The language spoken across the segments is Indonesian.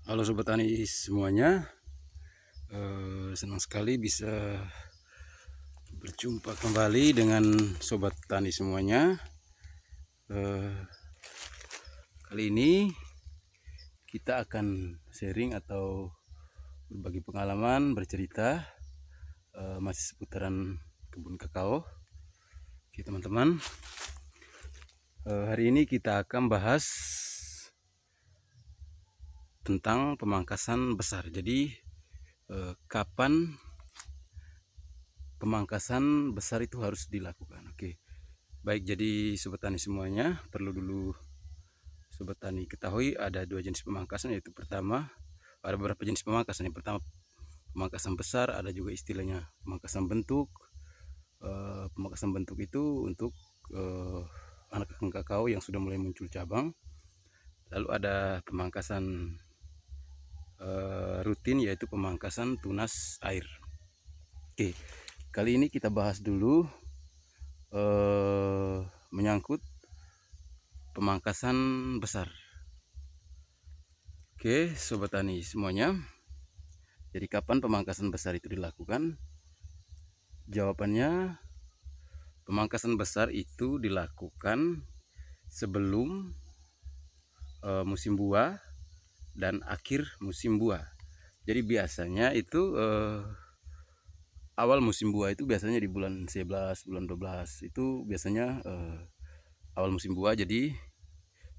Halo Sobat Tani semuanya, senang sekali bisa berjumpa kembali dengan Sobat Tani semuanya. Kali ini kita akan sharing atau berbagi pengalaman, bercerita masih seputaran kebun kakao. Oke teman-teman, hari ini kita akan bahas tentang pemangkasan besar. Jadi kapan pemangkasan besar itu harus dilakukan. Oke, baik, jadi Sobat Tani semuanya, perlu dulu Sobat Tani ketahui ada dua jenis pemangkasan, yaitu pertama, ada beberapa jenis pemangkasan. Yang pertama pemangkasan besar, ada juga istilahnya pemangkasan bentuk. Pemangkasan bentuk itu untuk anak kakao yang sudah mulai muncul cabang. Lalu ada pemangkasan rutin, yaitu pemangkasan tunas air. Oke, kali ini kita bahas dulu menyangkut pemangkasan besar. Oke Sobat Tani semuanya, jadi kapan pemangkasan besar itu dilakukan? Jawabannya, pemangkasan besar itu dilakukan sebelum musim buah dan akhir musim buah. Jadi biasanya itu awal musim buah itu biasanya di bulan 11, bulan 12 itu biasanya awal musim buah. Jadi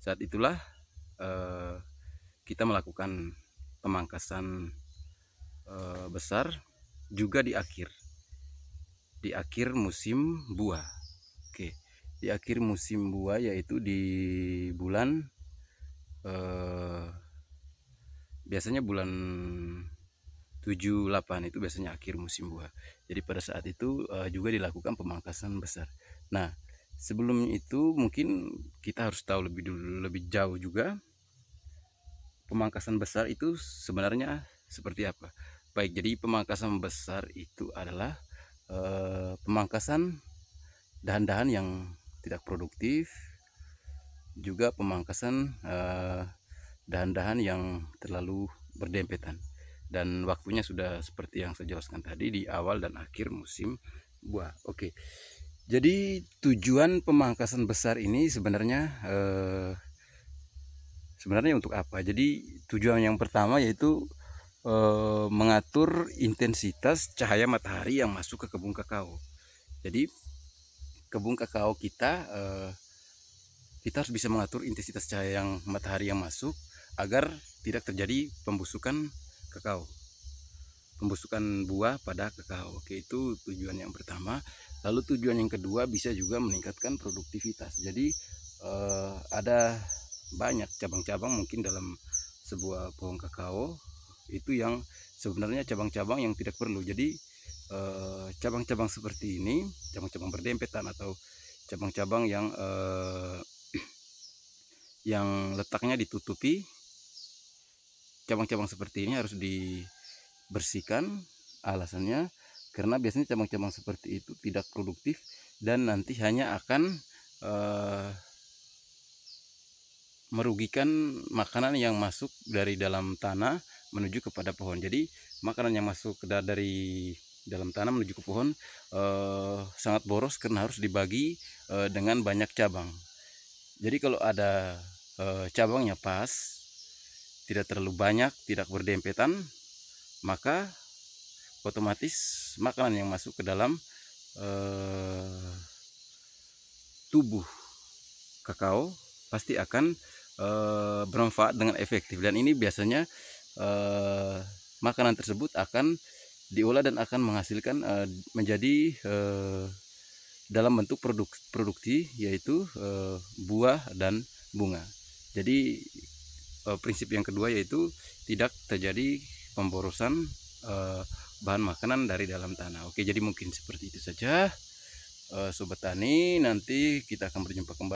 saat itulah kita melakukan pemangkasan besar, juga di akhir musim buah. Oke, di akhir musim buah, yaitu di bulan biasanya bulan 7, 8 itu biasanya akhir musim buah. Jadi pada saat itu juga dilakukan pemangkasan besar. Nah, sebelum itu mungkin kita harus tahu lebih jauh juga pemangkasan besar itu sebenarnya seperti apa. Baik, jadi pemangkasan besar itu adalah pemangkasan dahan-dahan yang tidak produktif, juga pemangkasan dahan-dahan yang terlalu berdempetan, dan waktunya sudah seperti yang saya jelaskan tadi, di awal dan akhir musim buah. Oke, jadi tujuan pemangkasan besar ini sebenarnya untuk apa? Jadi tujuan yang pertama yaitu mengatur intensitas cahaya matahari yang masuk ke kebun kakao. Jadi kebun kakao kita harus bisa mengatur intensitas cahaya yang matahari yang masuk agar tidak terjadi pembusukan kakao, pembusukan buah pada kakao. Oke, itu tujuan yang pertama. Lalu tujuan yang kedua bisa juga meningkatkan produktivitas. Jadi ada banyak cabang-cabang mungkin dalam sebuah pohon kakao itu yang sebenarnya cabang-cabang yang tidak perlu. Jadi cabang-cabang seperti ini, cabang-cabang berdempetan atau cabang-cabang yang letaknya ditutupi, cabang-cabang seperti ini harus dibersihkan. Alasannya karena biasanya cabang-cabang seperti itu tidak produktif dan nanti hanya akan merugikan makanan yang masuk dari dalam tanah menuju kepada pohon. Jadi makanan yang masuk dari dalam tanah menuju ke pohon sangat boros karena harus dibagi dengan banyak cabang. Jadi kalau ada cabangnya pas, tidak terlalu banyak, tidak berdempetan, maka otomatis makanan yang masuk ke dalam tubuh kakao pasti akan bermanfaat dengan efektif. Dan ini biasanya makanan tersebut akan diolah dan akan menghasilkan menjadi dalam bentuk produksi, yaitu buah dan bunga. Jadi prinsip yang kedua yaitu tidak terjadi pemborosan bahan makanan dari dalam tanah. Oke, jadi mungkin seperti itu saja Sobat Tani. Nanti kita akan berjumpa kembali.